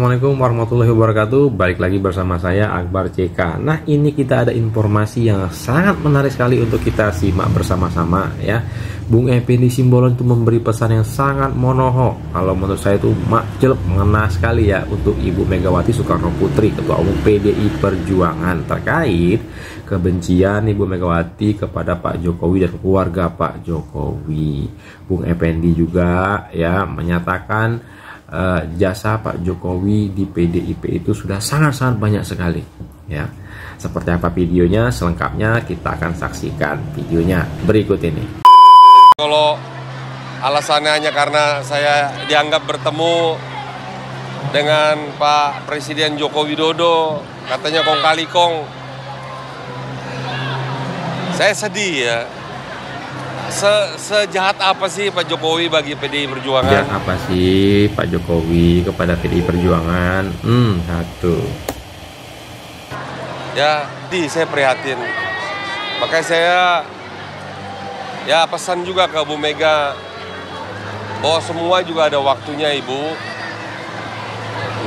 Assalamualaikum warahmatullahi wabarakatuh. Balik lagi bersama saya Akbar CK. Nah, ini kita ada informasi yang sangat menarik sekali untuk kita simak bersama-sama ya. Bung Effendi Simbolon itu memberi pesan yang sangat monoho. Kalau menurut saya itu jelek mengena sekali ya untuk Ibu Megawati Soekarno Putri, Ketua Umum PDI Perjuangan, terkait kebencian Ibu Megawati kepada Pak Jokowi dan keluarga Pak Jokowi. Bung Effendi juga ya menyatakan jasa Pak Jokowi di PDIP itu sudah sangat-sangat banyak sekali ya. Seperti apa videonya selengkapnya kita akan saksikan videonya berikut ini. Kalau alasannya hanya karena saya dianggap bertemu dengan Pak Presiden Joko Widodo, katanya kong kali kong, saya sedih ya. Sejahat apa sih Pak Jokowi bagi PDI Perjuangan? Jahat apa sih Pak Jokowi kepada PDI Perjuangan? Satu. Ya, saya prihatin. Makanya saya ya pesan juga ke Bu Mega bahwa semua juga ada waktunya, Ibu.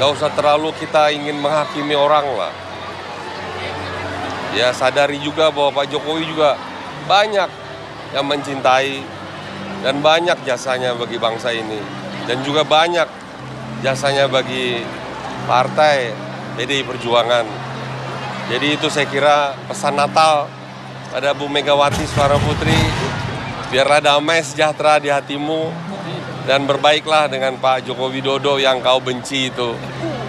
Nggak usah terlalu kita ingin menghakimi orang lah. Ya, sadari juga bahwa Pak Jokowi juga banyak yang mencintai dan banyak jasanya bagi bangsa ini, dan juga banyak jasanya bagi partai PDI Perjuangan. Jadi itu saya kira pesan Natal pada Bu Megawati Soekarno Putri, biarlah damai sejahtera di hatimu dan berbaiklah dengan Pak Joko Widodo yang kau benci itu.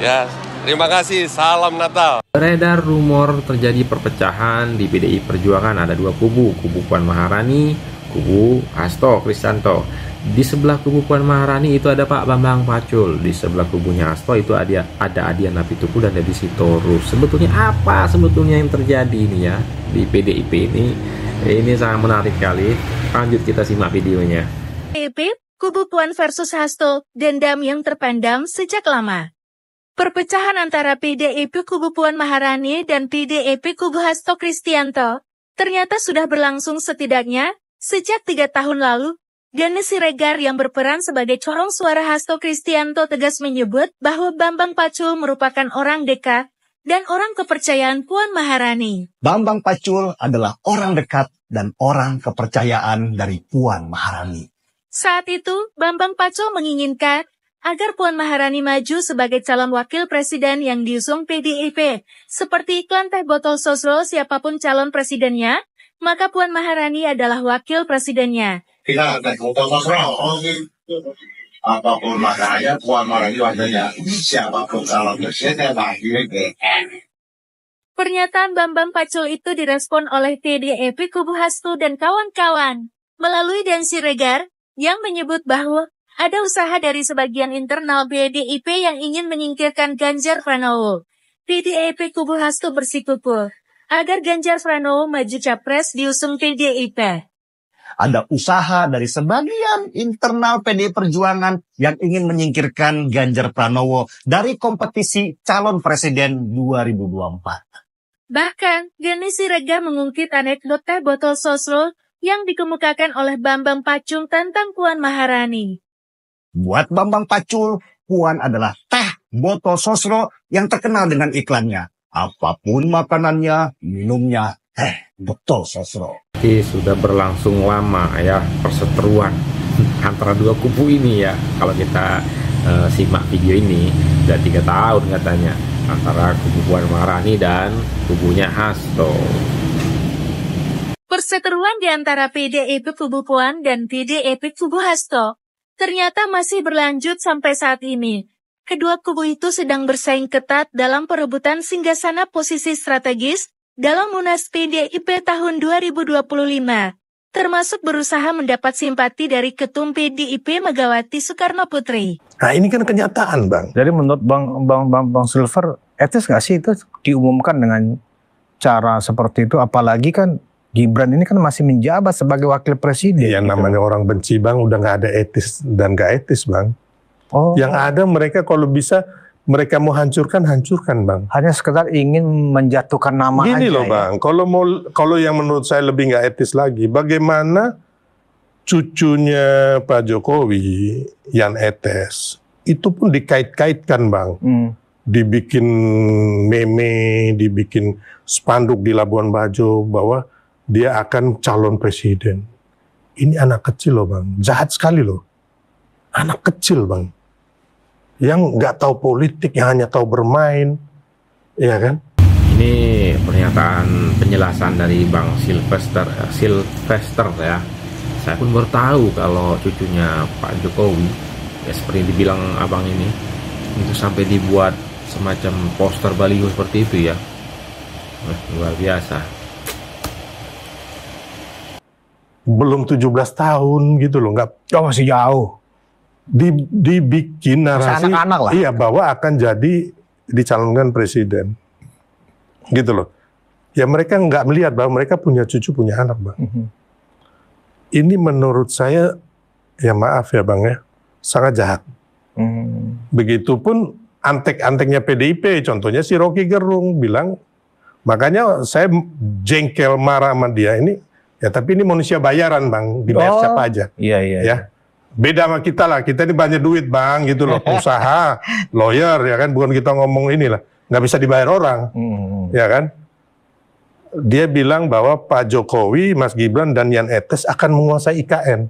Ya, terima kasih, salam Natal. Beredar rumor terjadi perpecahan di PDI Perjuangan, ada dua kubu Puan Maharani, kubu Hasto Kristianto. Di sebelah kubu Puan Maharani itu ada Pak Bambang Pacul, di sebelah kubunya Hasto itu ada Adian Apitupulu dan Deddy Sitorus. Sebetulnya apa sebetulnya yang terjadi ini ya di PDIP ini? Ini sangat menarik sekali. Lanjut kita simak videonya. PDIP, kubu Puan versus Hasto, dendam yang terpendam sejak lama. Perpecahan antara PDIP kubu Puan Maharani dan PDIP kubu Hasto Kristianto ternyata sudah berlangsung setidaknya sejak 3 tahun lalu. Gani Siregar yang berperan sebagai corong suara Hasto Kristianto tegas menyebut bahwa Bambang Pacul merupakan orang dekat dan orang kepercayaan Puan Maharani. Bambang Pacul adalah orang dekat dan orang kepercayaan dari Puan Maharani. Saat itu, Bambang Pacul menginginkan agar Puan Maharani maju sebagai calon wakil presiden yang diusung PDIP. Seperti iklan teh botol sosro, siapapun calon presidennya, maka Puan Maharani adalah wakil presidennya. Kita teh botol sosro, apapun makanya Puan Maharani wajahnya, siapapun calon presiden Pernyataan Bambang Pacul itu direspon oleh PDIP kubu Hasto dan kawan-kawan melalui Dan Siregar yang menyebut bahwa ada usaha dari sebagian internal PDIP yang ingin menyingkirkan Ganjar Pranowo. PDIP kubu Hasto bersikukuh agar Ganjar Pranowo maju capres diusung PDIP. Ada usaha dari sebagian internal PDI Perjuangan yang ingin menyingkirkan Ganjar Pranowo dari kompetisi calon presiden 2024. Bahkan, Gani Siregar mengungkit anekdot teh botol sosro yang dikemukakan oleh Bambang Pacul tentang Puan Maharani. Buat Bambang Pacul, Puan adalah teh botol sosro yang terkenal dengan iklannya. Apapun makanannya, minumnya, teh botol sosro. Jadi sudah berlangsung lama ya perseteruan antara dua kubu ini ya. Kalau kita simak video ini sudah 3 tahun katanya antara kubu Puan Maharani dan kubunya Hasto. Perseteruan di antara PDIP kubu Puan dan PDIP kubu Hasto ternyata masih berlanjut sampai saat ini. Kedua kubu itu sedang bersaing ketat dalam perebutan singgasana posisi strategis dalam Munas PDIP tahun 2025, termasuk berusaha mendapat simpati dari Ketum PDIP Megawati Soekarno Putri. Nah ini kan kenyataan Bang. Jadi menurut Bang Silver, etis nggak sih itu diumumkan dengan cara seperti itu? Apalagi kan Gibran ini kan masih menjabat sebagai wakil presiden. Yang namanya orang benci Bang, udah nggak ada etis dan nggak etis Bang. Oh. Yang ada mereka kalau bisa mereka mau hancurkan Bang. Hanya sekedar ingin menjatuhkan nama Gini aja loh ya? Bang, kalau yang menurut saya lebih nggak etis lagi, bagaimana cucunya Pak Jokowi, Jan Etes, itu pun dikait-kaitkan Bang. Dibikin meme, dibikin spanduk di Labuan Bajo bahwa dia akan calon presiden. Ini anak kecil loh Bang, jahat sekali loh. Anak kecil Bang, yang nggak tahu politik, yang hanya tahu bermain, ya kan? Ini pernyataan penjelasan dari Bang Sylvester ya. Saya pun baru tahu kalau cucunya Pak Jokowi, ya seperti dibilang abang ini, itu sampai dibuat semacam poster baliho seperti itu ya. Luar biasa. Belum 17 tahun gitu loh, nggak. Oh, masih jauh. Dibikin narasi, anak-anak lah. iya, bahwa akan jadi dicalonkan presiden, gitu loh. Ya mereka nggak melihat bahwa mereka punya cucu, punya anak Bang. Ini menurut saya, ya maaf ya Bang ya, sangat jahat. Begitupun antek-anteknya PDIP, contohnya si Rocky Gerung bilang, makanya saya jengkel marah sama dia ini, ya tapi ini manusia bayaran Bang, dibayar siapa aja. Iya. Ya. Beda sama kita lah, kita ini banyak duit Bang, gitu loh, usaha, lawyer, ya kan, bukan kita ngomong inilah, nggak bisa dibayar orang, ya kan. Dia bilang bahwa Pak Jokowi, Mas Gibran, dan Jan Etes akan menguasai IKN.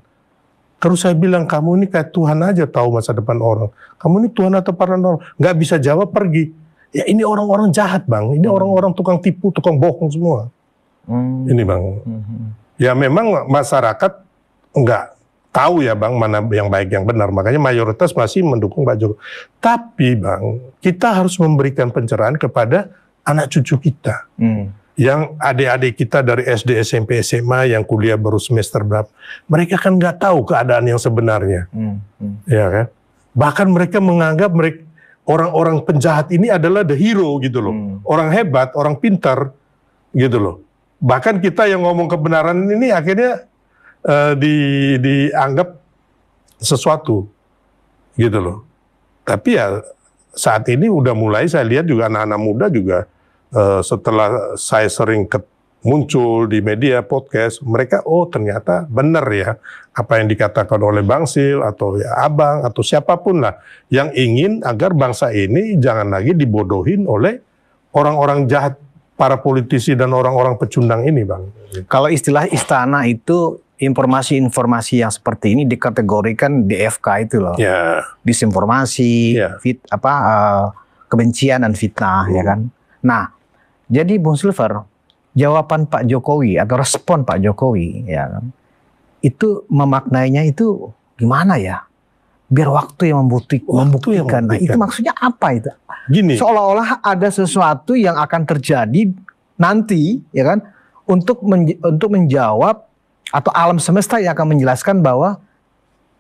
Terus saya bilang, kamu ini kayak Tuhan aja tahu masa depan orang. Kamu ini Tuhan atau paranormal? Nggak bisa jawab, pergi. Ya ini orang-orang jahat Bang, ini orang-orang tukang tipu, tukang bohong semua. Ini Bang. Ya memang masyarakat nggak tahu ya Bang, mana yang baik, yang benar. Makanya mayoritas masih mendukung Pak Jokowi. Tapi Bang, kita harus memberikan pencerahan kepada anak cucu kita. Yang adik-adik kita dari SD, SMP, SMA yang kuliah baru semester berapa, mereka kan nggak tahu keadaan yang sebenarnya, ya kan? Bahkan mereka menganggap orang-orang penjahat ini adalah the hero gitu loh, orang hebat, orang pintar gitu loh. Bahkan kita yang ngomong kebenaran ini akhirnya dianggap sesuatu gitu loh. Tapi ya saat ini udah mulai saya lihat juga anak-anak muda juga. Setelah saya sering muncul di media podcast, mereka ternyata benar ya apa yang dikatakan oleh Bang Sil atau ya Abang atau siapapun lah yang ingin agar bangsa ini jangan lagi dibodohin oleh orang-orang jahat, para politisi dan orang-orang pecundang ini Bang. Kalau istilah istana itu informasi-informasi yang seperti ini dikategorikan DFK itu loh, disinformasi, kebencian dan fitnah, ya kan. Nah, jadi Bung Silver, jawaban Pak Jokowi atau respon Pak Jokowi, ya kan, itu memaknainya itu gimana ya? Biar waktu yang membuktikan. Nah, itu maksudnya apa itu? Gini. Seolah-olah ada sesuatu yang akan terjadi nanti, ya kan, untuk menjawab atau alam semesta yang akan menjelaskan bahwa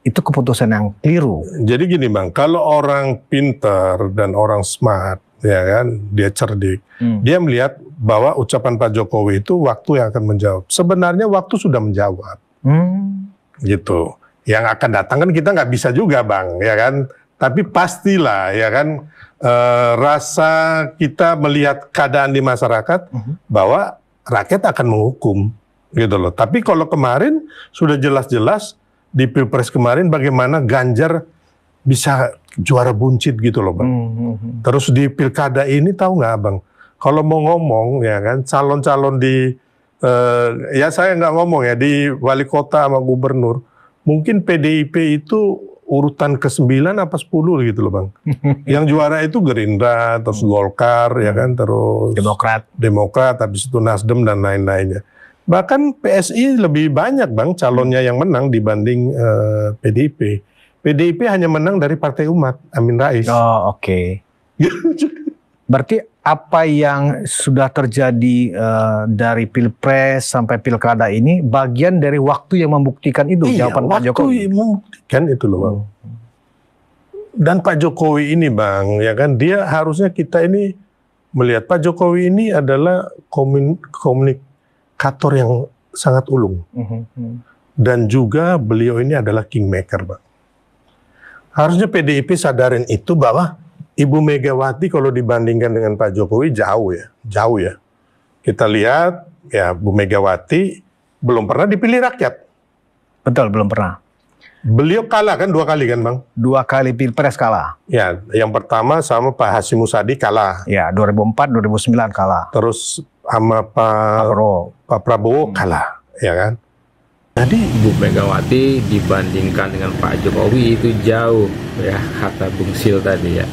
itu keputusan yang keliru. Jadi gini Bang, kalau orang pintar dan orang smart, ya kan, dia cerdik, dia melihat bahwa ucapan Pak Jokowi itu waktu yang akan menjawab. Sebenarnya waktu sudah menjawab, gitu. Yang akan datang kan kita nggak bisa juga Bang, ya kan. Tapi pastilah, ya kan, rasa kita melihat keadaan di masyarakat bahwa rakyat akan menghukum, gitu loh. Tapi kalau kemarin sudah jelas-jelas di Pilpres kemarin bagaimana Ganjar bisa juara buncit gitu loh Bang. Terus di pilkada ini tahu nggak Bang? Kalau mau ngomong ya kan calon-calon di ya saya nggak ngomong ya di wali kota sama gubernur, mungkin PDIP itu urutan ke-9 apa 10 gitu loh Bang. Yang juara itu Gerindra, terus Golkar ya kan, terus Demokrat, habis itu Nasdem dan lain-lainnya. Bahkan PSI lebih banyak Bang calonnya yang menang dibanding PDIP. PDIP hanya menang dari Partai Umat, Amin Rais. Oh, oke. Berarti apa yang sudah terjadi dari Pilpres sampai Pilkada ini bagian dari waktu yang membuktikan itu, jawaban Pak Jokowi. Waktu membuktikan itu loh Bang. Dan Pak Jokowi ini Bang, ya kan, dia harusnya kita ini melihat Pak Jokowi ini adalah komunikator yang sangat ulung. Dan juga beliau ini adalah kingmaker Bang. Harusnya PDIP sadarin itu bahwa Ibu Megawati kalau dibandingkan dengan Pak Jokowi jauh ya. Kita lihat ya Bu Megawati belum pernah dipilih rakyat. Betul, belum pernah. Beliau kalah kan 2 kali kan Bang? 2 kali pilpres kalah. Ya, yang pertama sama Pak Hasyim Muzadi kalah. Ya, 2004, 2009 kalah. Terus sama Pak Prabowo kalah, ya kan? Jadi Bu Megawati dibandingkan dengan Pak Jokowi itu jauh ya, kata Bung Sil tadi ya.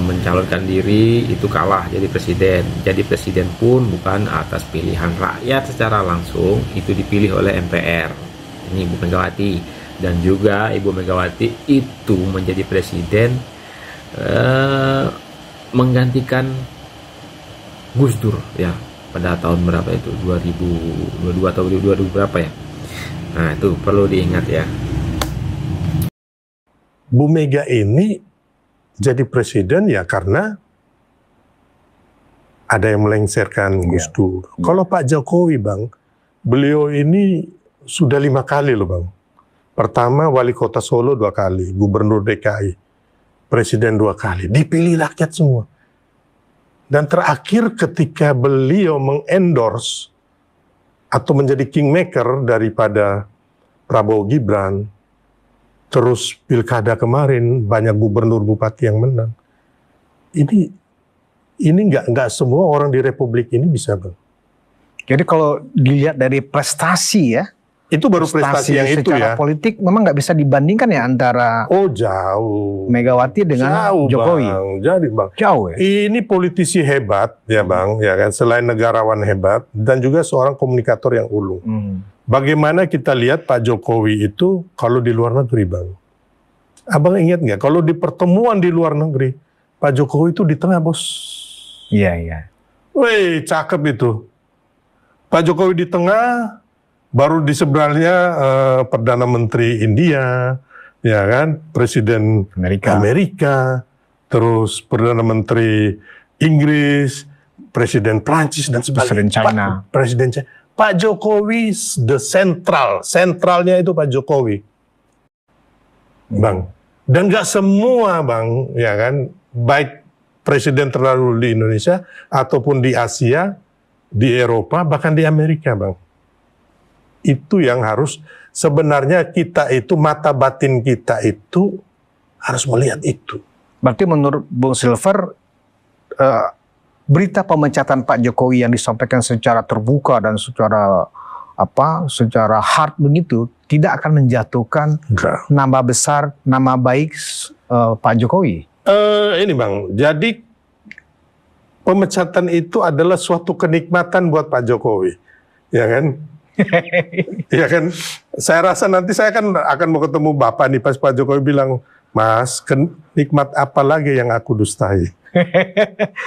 Mencalonkan diri itu kalah jadi presiden. Jadi presiden pun bukan atas pilihan rakyat secara langsung, itu dipilih oleh MPR. Ini Ibu Megawati. Dan juga Ibu Megawati itu menjadi presiden menggantikan Gus Dur ya pada tahun berapa itu, 2022 atau 2000 berapa ya. Nah itu perlu diingat ya. Bu Mega ini jadi presiden ya karena ada yang melengsarkan Gus Dur. Kalau Pak Jokowi Bang, beliau ini sudah 5 kali loh Bang. Pertama wali kota Solo 2 kali, gubernur DKI, presiden 2 kali, dipilih rakyat semua. Dan terakhir ketika beliau mengendorse atau menjadi kingmaker daripada Prabowo Gibran, terus pilkada kemarin banyak gubernur bupati yang menang. Ini nggak semua orang di Republik ini bisa Bang. Jadi kalau dilihat dari prestasi ya, itu baru prestasi yang itu ya. Secara politik memang nggak bisa dibandingkan ya antara jauh Megawati dengan jauh, Jokowi. Bang. Jadi Bang, jauh ya. Ini politisi hebat ya Bang, ya kan, selain negarawan hebat dan juga seorang komunikator yang ulung. Bagaimana kita lihat Pak Jokowi itu kalau di luar negeri Bang. Abang ingat nggak kalau di pertemuan di luar negeri Pak Jokowi itu di tengah bos. Iya iya. Wih cakep itu. Pak Jokowi di tengah. Baru di seberangnya Perdana Menteri India, ya kan, Presiden Amerika, terus Perdana Menteri Inggris, Presiden Prancis dan sebagainya. Presiden China. Presiden China. Pak Jokowi the sentralnya itu Pak Jokowi, Bang. Dan nggak semua Bang, ya kan, baik presiden terdahulu di Indonesia ataupun di Asia, di Eropa, bahkan di Amerika, Bang. Itu yang harus sebenarnya kita itu, mata batin kita itu harus melihat itu. Berarti menurut Bung Silver, berita pemecatan Pak Jokowi yang disampaikan secara terbuka dan secara hard begitu tidak akan menjatuhkan nama besar, nama baik Pak Jokowi. Ini Bang, jadi pemecatan itu adalah suatu kenikmatan buat Pak Jokowi, ya kan? Ya kan, saya rasa nanti saya akan mau ketemu Bapak nih pas Pak Jokowi bilang, Mas, nikmat apa lagi yang aku dustai?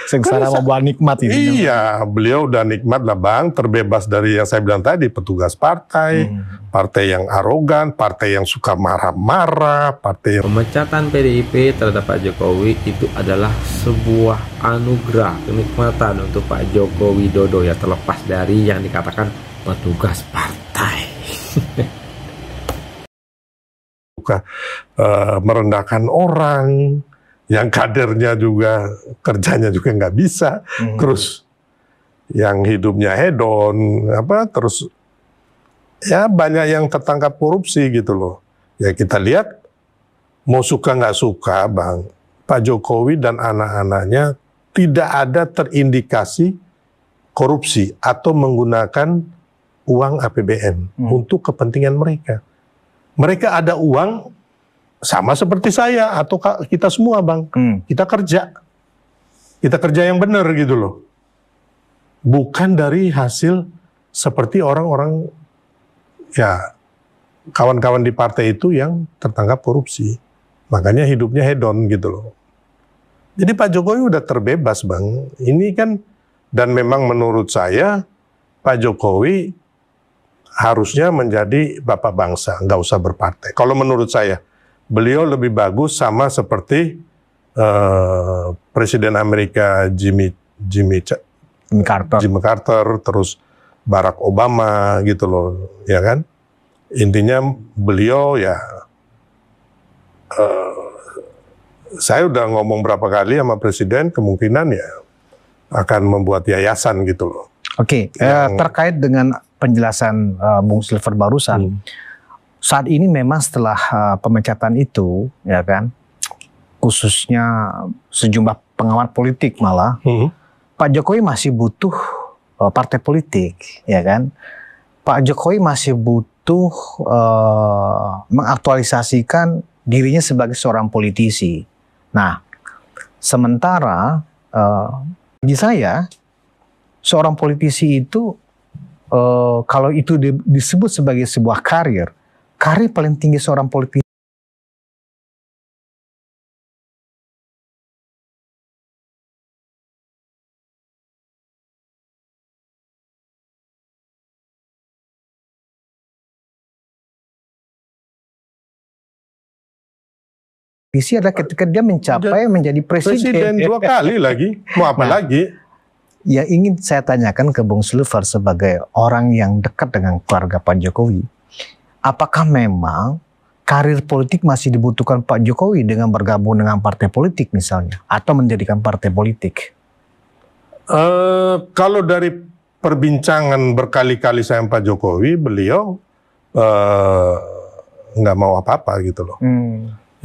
Sengsara membawa nikmat ini. Iya, beliau udah nikmat lah Bang, terbebas dari yang saya bilang tadi, petugas partai, partai yang arogan, partai yang suka marah-marah, partai yang... Pemecatan PDIP terhadap Pak Jokowi itu adalah sebuah anugerah, kenikmatan untuk Pak Joko Widodo ya, terlepas dari yang dikatakan petugas partai. Merendahkan orang, yang kadernya juga kerjanya juga nggak bisa, terus yang hidupnya hedon, terus ya banyak yang tertangkap korupsi gitu loh. Ya kita lihat, mau suka nggak suka Bang, Pak Jokowi dan anak-anaknya tidak ada terindikasi korupsi atau menggunakan uang APBN untuk kepentingan mereka. Mereka ada uang sama seperti saya atau kita semua Bang. Kita kerja yang benar gitu loh. Bukan dari hasil seperti orang-orang ya kawan-kawan di partai itu yang tertangkap korupsi. Makanya hidupnya hedon gitu loh. Jadi Pak Jokowi udah terbebas Bang. Ini kan, dan memang menurut saya Pak Jokowi harusnya menjadi bapak bangsa, nggak usah berpartai. Kalau menurut saya, beliau lebih bagus sama seperti Presiden Amerika Jimmy Carter, terus Barack Obama gitu loh, ya kan? Intinya beliau ya, saya udah ngomong berapa kali sama Presiden, kemungkinan ya akan membuat yayasan gitu loh. Oke, terkait dengan penjelasan Bung Silver barusan, saat ini memang setelah pemecatan itu, ya kan, khususnya sejumlah pengamat politik malah, Pak Jokowi masih butuh partai politik, ya kan. Pak Jokowi masih butuh mengaktualisasikan dirinya sebagai seorang politisi. Nah, sementara bagi saya, seorang politisi itu kalau itu disebut sebagai sebuah karir paling tinggi seorang politisi adalah ketika dia mencapai menjadi presiden 2 kali lagi, mau apa lagi? Ya, ingin saya tanyakan ke Bung Silver sebagai orang yang dekat dengan keluarga Pak Jokowi. Apakah memang karir politik masih dibutuhkan Pak Jokowi dengan bergabung dengan partai politik misalnya? Atau mendirikan partai politik? Kalau dari perbincangan berkali-kali saya Pak Jokowi, beliau nggak mau apa-apa gitu loh.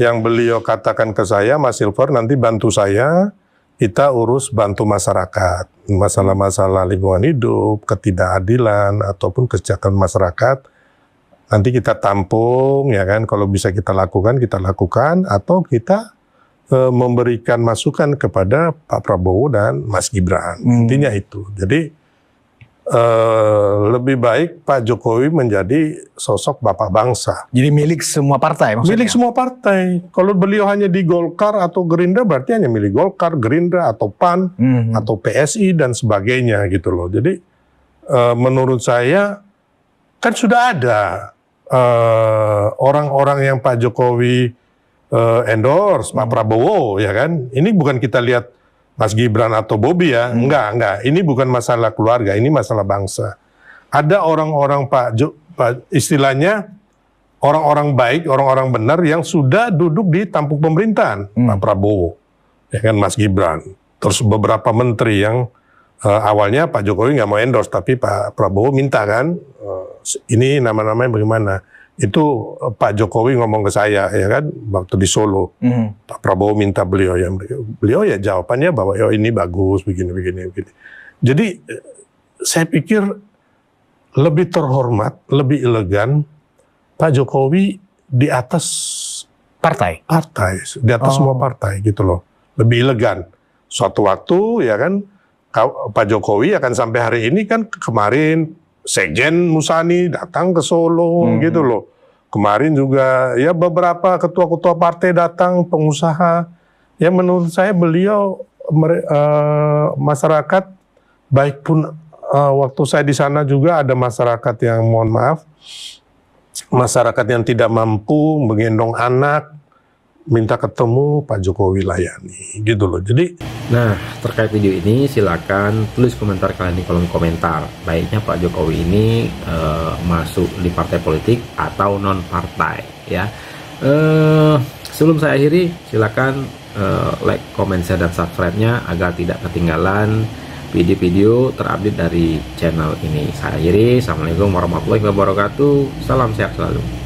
Yang beliau katakan ke saya, Mas Silver, nanti bantu saya, kita urus bantu masyarakat. Masalah-masalah lingkungan hidup, ketidakadilan, ataupun kesejahteraan masyarakat, nanti kita tampung, ya kan, kalau bisa kita lakukan, atau kita memberikan masukan kepada Pak Prabowo dan Mas Gibran. Intinya itu. Jadi, lebih baik Pak Jokowi menjadi sosok bapak bangsa. Jadi milik semua partai maksudnya? Milik semua partai. Kalau beliau hanya di Golkar atau Gerindra, berarti hanya milik Golkar, Gerindra, atau PAN, atau PSI, dan sebagainya gitu loh. Jadi menurut saya, kan sudah ada orang-orang yang Pak Jokowi endorse, Pak Prabowo, ya kan? Ini bukan kita lihat Mas Gibran atau Bobi ya, enggak. Ini bukan masalah keluarga, ini masalah bangsa. Ada orang-orang istilahnya orang-orang baik, orang-orang benar yang sudah duduk di tampuk pemerintahan, Pak Prabowo, ya kan, Mas Gibran. Terus beberapa menteri yang awalnya Pak Jokowi nggak mau endorse, tapi Pak Prabowo minta kan, ini nama-namanya bagaimana? Itu Pak Jokowi ngomong ke saya, ya kan, waktu di Solo. Pak Prabowo minta beliau ya jawabannya bahwa ini bagus, begini. Jadi saya pikir lebih terhormat, lebih elegan Pak Jokowi di atas partai, di atas semua partai gitu loh, lebih elegan. Suatu waktu ya kan, Pak Jokowi akan sampai hari ini kan, kemarin Sekjen Musani datang ke Solo gitu loh. Kemarin juga ya beberapa ketua-ketua partai datang, pengusaha. Ya menurut saya beliau masyarakat, baik pun waktu saya di sana juga ada masyarakat yang mohon maaf, masyarakat yang tidak mampu menggendong anak, minta ketemu Pak Jokowi layani gitu loh. Jadi, nah, terkait video ini silakan tulis komentar kalian di kolom komentar. Baiknya Pak Jokowi ini masuk di partai politik atau non partai ya. Sebelum saya akhiri, silakan like, comment, share, dan subscribe-nya agar tidak ketinggalan video-video terupdate dari channel ini. Saya akhiri. Assalamualaikum warahmatullahi wabarakatuh. Salam sehat selalu.